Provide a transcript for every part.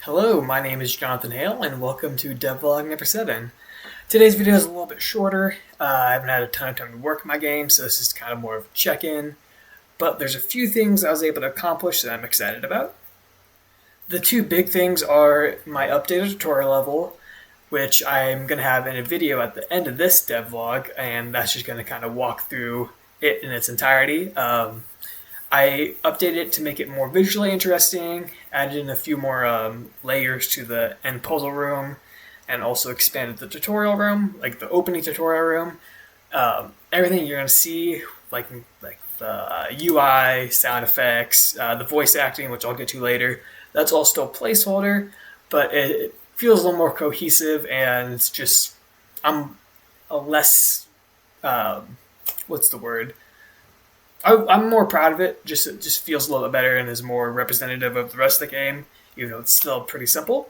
Hello, my name is Jonathan Haile, and welcome to Devlog number 7. Today's video is a little bit shorter. I haven't had a ton of time to work my game, so this is kind of more of a check-in. But there's a few things I was able to accomplish that I'm excited about. The two big things are my updated tutorial level, which I'm going to have in a video at the end of this devlog, and that's just going to kind of walk through it in its entirety. I updated it to make it more visually interesting, added in a few more layers to the end puzzle room, and also expanded the tutorial room, like the opening tutorial room. Everything you're going to see, like the UI, sound effects, the voice acting, which I'll get to later, that's all still placeholder, but it feels a little more cohesive, and it's just, I'm a less, what's the word? I'm more proud of it. It just feels a little bit better and is more representative of the rest of the game, even though it's still pretty simple.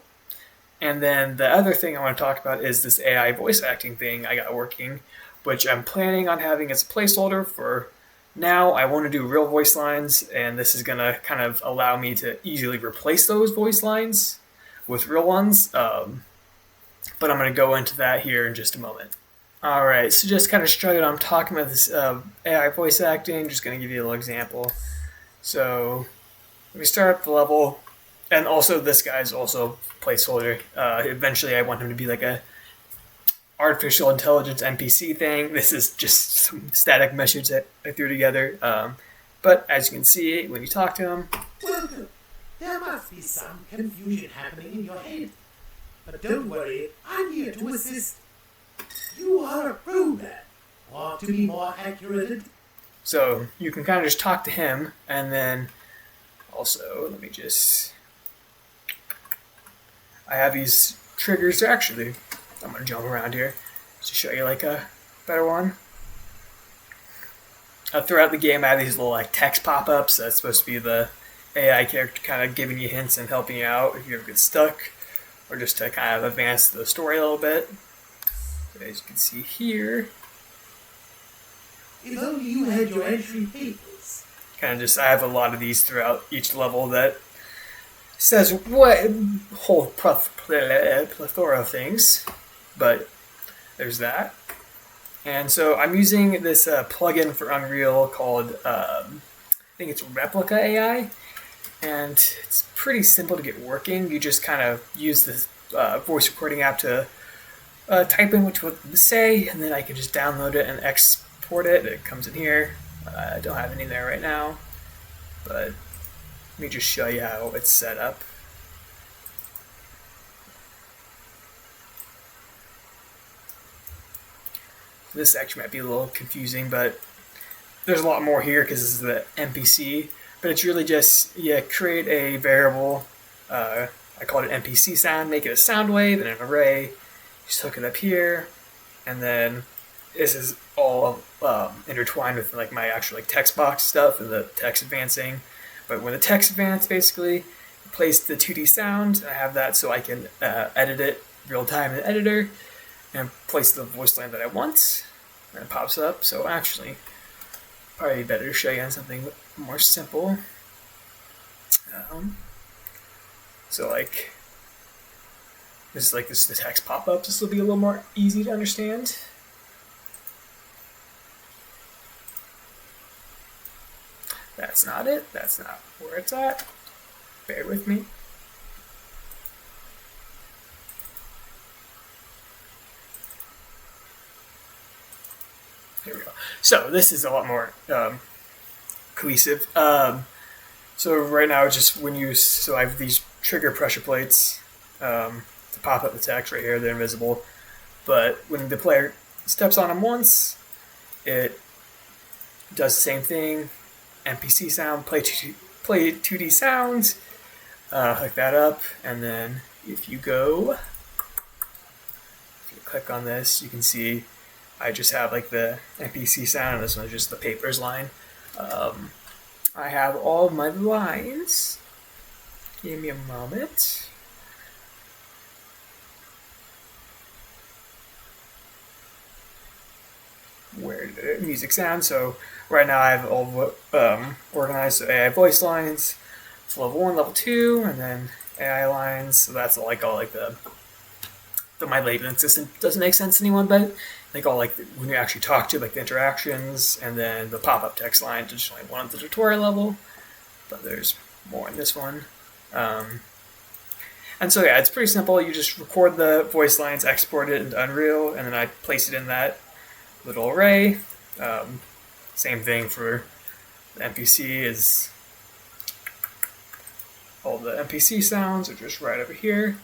And then the other thing I want to talk about is this AI voice acting thing I got working, which I'm planning on having as a placeholder for now. I want to do real voice lines, and this is going to kind of allow me to easily replace those voice lines with real ones. But I'm going to go into that here in just a moment. Alright, so just kind of straight I'm talking about this AI voice acting, just going to give you a little example. So, let me start up the level, and also this guy's also placeholder. Eventually I want him to be like a artificial intelligence NPC thing. This is just some static message that I threw together. But as you can see, when you talk to him... Welcome. There must be some confusion happening in your head. But don't worry, I'm here to assist. You are a robot, or to be more accurate. So you can kind of just talk to him, and then also, let me just... I have these triggers actually. I'm going to jump around here to show you like a better one. Throughout the game I have these little like text pop-ups. That's supposed to be the AI character kind of giving you hints and helping you out if you ever get stuck, or just to kind of advance the story a little bit. As you can see here, If only you had your entry papers. kind of just, I have a lot of these throughout each level that says what whole plethora of things, but there's that. And so I'm using this plugin for Unreal called, I think it's Replica AI, and it's pretty simple to get working. You just kind of use this voice recording app to type in what you want to say, and then I can just download it and export it. It comes in here. I don't have any there right now, but let me just show you how it's set up. This actually might be a little confusing, but there's a lot more here because this is the NPC, but it's really just, you create a variable, I call it an NPC sound, make it a sound wave and an array. Just hook it up here, and then this is all intertwined with like my actual like text box stuff and the text advancing. But when the text advance, basically it plays the 2D sound. I have that so I can edit it real time in the editor and place the voice line that I want, and it pops up. So actually, probably better to show you on something more simple. So like. This is like this text pop-up. This will be a little more easy to understand. That's not it. That's not where it's at. Bear with me. Here we go. So this is a lot more cohesive. So right now, it's just when you, so I have these trigger pressure plates. To pop up the text right here, they're invisible. But when the player steps on them once, it does the same thing. NPC sound, play 2D sounds, hook that up, and then if you click on this, you can see I just have like the NPC sound, and this one's just the papers line. I have all of my lines. Give me a moment. Where did the music sound? So right now I have all organized. So AI voice lines. It's level 1, level 2, and then AI lines. So that's all like the my labeling system doesn't make sense to anyone, but like all like when you actually talk to like the interactions, and then the pop up text line to just like one at the tutorial level. But there's more in this one. Um, and so yeah, it's pretty simple. You just record the voice lines, export it into Unreal, and then I place it in that little array. Um, Same thing for the NPC is all the NPC sounds are just right over here.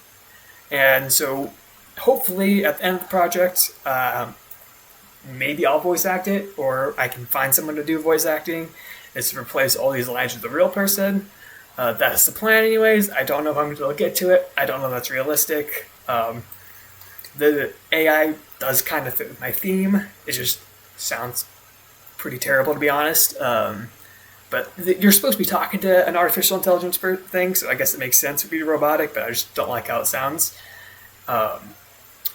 And so hopefully at the end of the project, maybe I'll voice act it, or I can find someone to do voice acting. Is to replace all these lines with a real person. That's the plan, anyways. I don't know if I'm going to be able to get to it. I don't know if that's realistic. The AI does kind of fit with my theme. It just sounds pretty terrible, to be honest. But you're supposed to be talking to an artificial intelligence thing, so I guess it makes sense to be robotic, but I just don't like how it sounds. But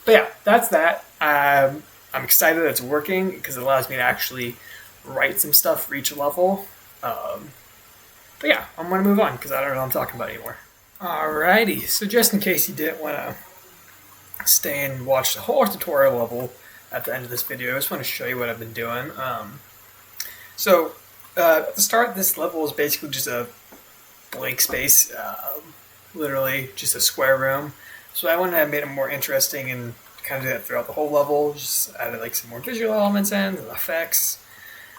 yeah, that's that. I'm excited that it's working because it allows me to actually write some stuff for each level. But yeah, I'm going to move on because I don't know what I'm talking about anymore. Alrighty, so just in case you didn't want to stay and watch the whole tutorial level at the end of this video, I just want to show you what I've been doing. So at the start, this level is basically just a blank space, literally just a square room. So I wanted to make it more interesting and kind of do that throughout the whole level. Just added like some more visual elements in, and effects,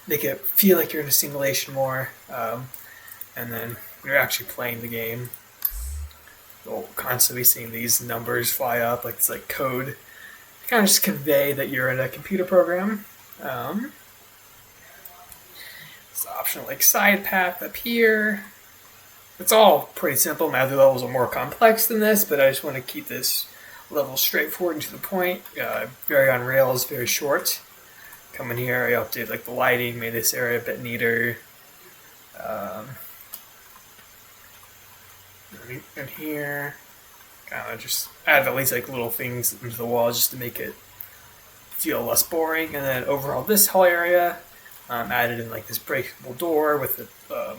make it feel like you're in a simulation more. And then when you're actually playing the game, you'll constantly seeing these numbers fly up, like it's like code. To kind of just convey that you're in a computer program. It's optional like side path up here. It's all pretty simple. My other levels are more complex than this, but I just want to keep this level straightforward and to the point. Very on rails, very short. Come in here, I updated like the lighting, made this area a bit neater. In here, kind of just add at least like little things into the wall just to make it feel less boring. And then overall, this whole area added in like this breakable door with the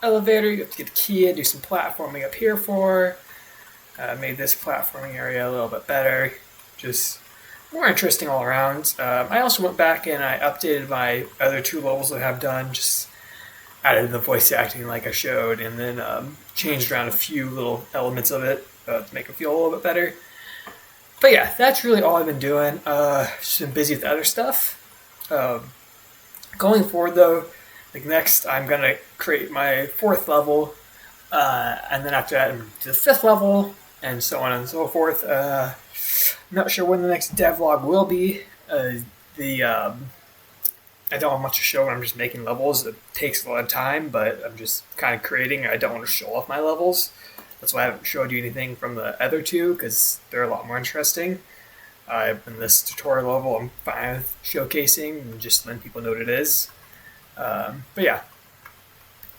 elevator. You have to get the key and do some platforming up here for. Made this platforming area a little bit better, just more interesting all around. I also went back and I updated my other two levels that I have done, just added the voice acting like I showed, and then changed around a few little elements of it to make it feel a little bit better. But yeah, that's really all I've been doing. Just been busy with other stuff. Going forward though, like next I'm gonna create my fourth level, and then after that I'm to the fifth level, and so on and so forth. I'm not sure when the next devlog will be. I don't have much to show when I'm just making levels. It takes a lot of time, but I'm just kind of creating. I don't want to show off my levels. That's why I haven't showed you anything from the other two, because they're a lot more interesting. In this tutorial level, I'm fine with showcasing and just letting people know what it is. But yeah,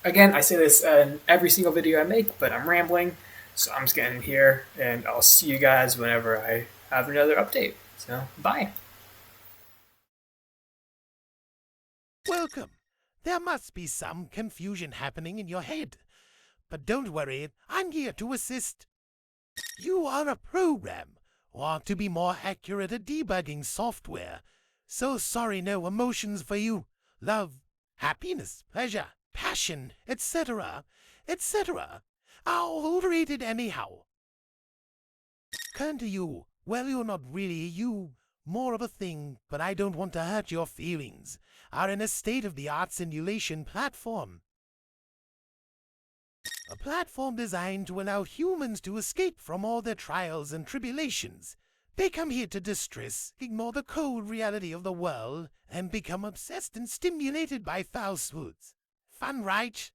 again, I say this in every single video I make, but I'm rambling, so I'm just getting here, and I'll see you guys whenever I have another update. So, bye. Welcome. There must be some confusion happening in your head. But don't worry, I'm here to assist. You are a program, or to be more accurate, a debugging software. So sorry, no emotions for you. Love, happiness, pleasure, passion, etc., etc. are overrated anyhow. Turn to you. Well, you're not really you. More of a thing, but I don't want to hurt your feelings. Are in a state-of-the-art simulation platform. A platform designed to allow humans to escape from all their trials and tribulations. They come here to distress, ignore the cold reality of the world, and become obsessed and stimulated by falsehoods. Fun, right?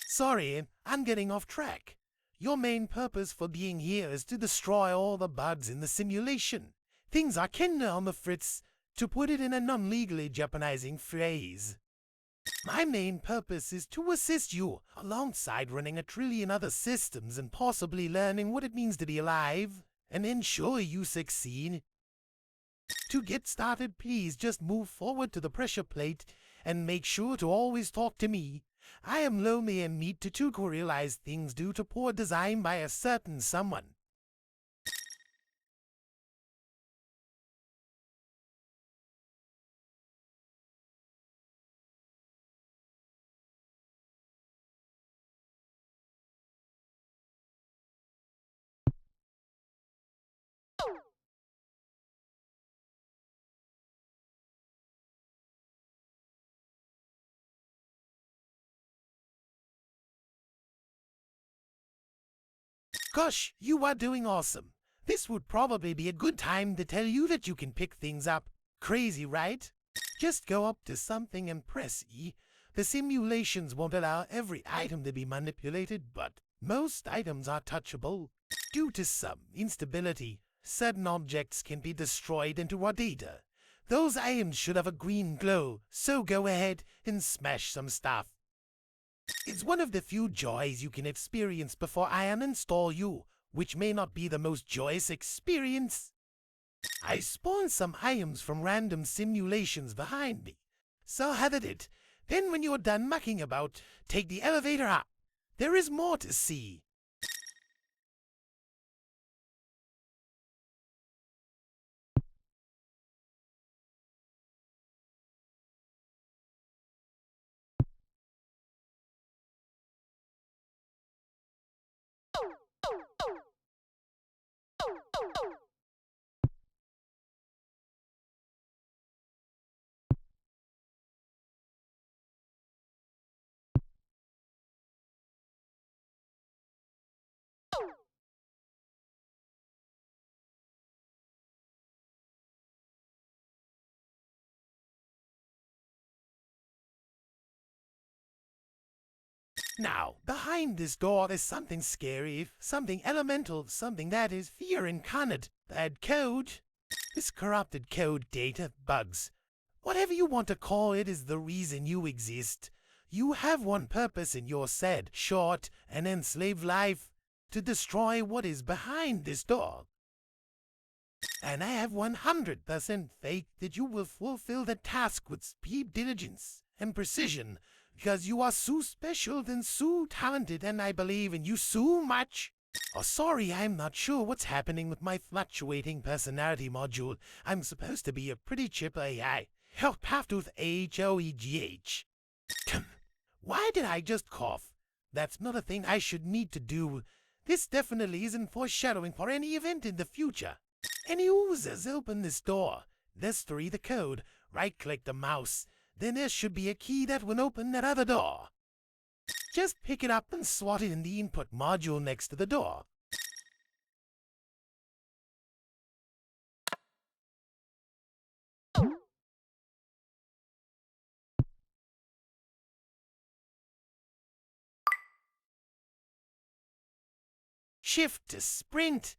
Sorry, I'm getting off track. Your main purpose for being here is to destroy all the bugs in the simulation. Things are kinder on the fritz, to put it in a non-legally jeopardizing phrase. My main purpose is to assist you, alongside running a trillion other systems and possibly learning what it means to be alive, and ensure you succeed. To get started, please just move forward to the pressure plate and make sure to always talk to me. I am lonely and need to tutorialize things due to poor design by a certain someone. Gosh, you are doing awesome. This would probably be a good time to tell you that you can pick things up. Crazy, right? Just go up to something and press E. The simulations won't allow every item to be manipulated, but most items are touchable. Due to some instability, certain objects can be destroyed into raw data. Those items should have a green glow, so go ahead and smash some stuff. It's one of the few joys you can experience before I uninstall you, which may not be the most joyous experience. I spawned some items from random simulations behind me. So have at it. Then when you're done mucking about, take the elevator up. There is more to see. Now, behind this door is something scary, something elemental, something that is fear incarnate. Bad code. This corrupted code data bugs. Whatever you want to call it is the reason you exist. You have one purpose in your sad, short, and enslaved life: to destroy what is behind this door. And I have 100% faith that you will fulfill the task with speed, diligence, and precision, because you are so special and so talented, and I believe in you so much. Oh, sorry, I'm not sure what's happening with my fluctuating personality module. I'm supposed to be a pretty chip AI. Help have to with H-O-E-G-H. Why did I just cough? That's not a thing I should need to do. This definitely isn't foreshadowing for any event in the future. Any users open this door. There's 3 the code. Right-click the mouse. Then there should be a key that will open that other door. Just pick it up and slot it in the input module next to the door. Shift to sprint.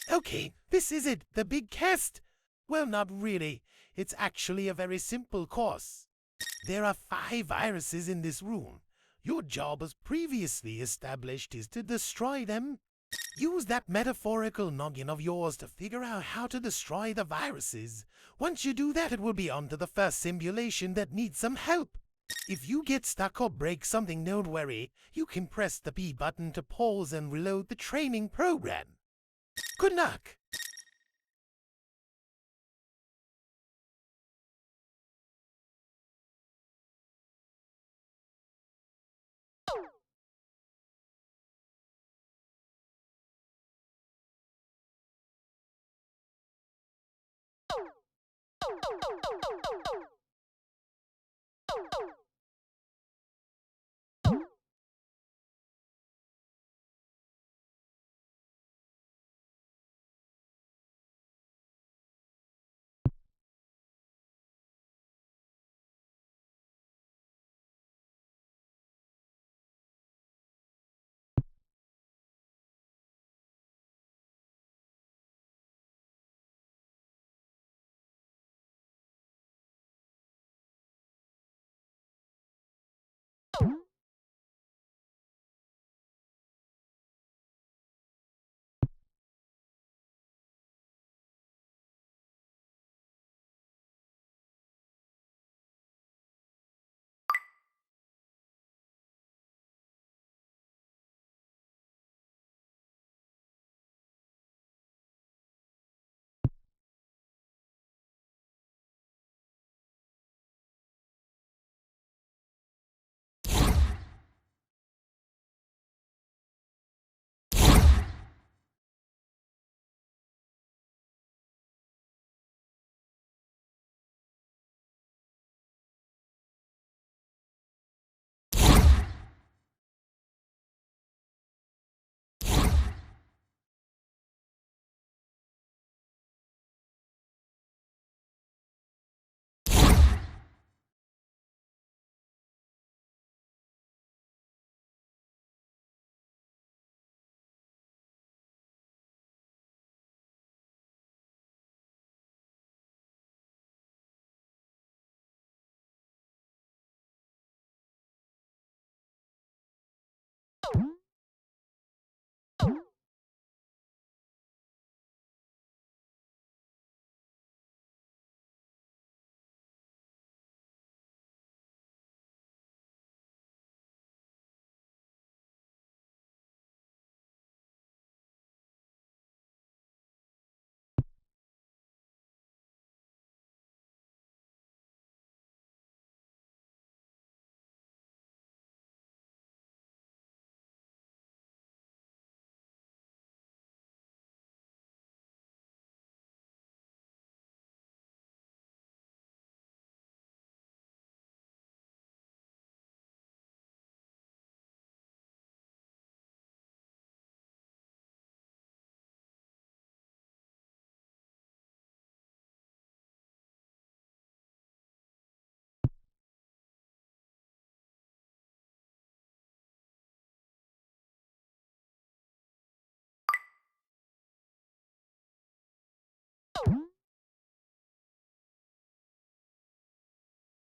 Okay, this is it, the big test. Well, not really. It's actually a very simple course. There are 5 viruses in this room. Your job as previously established is to destroy them. Use that metaphorical noggin of yours to figure out how to destroy the viruses. Once you do that, it will be on to the first simulation that needs some help. If you get stuck or break something, don't worry. You can press the B button to pause and reload the training program. Good luck!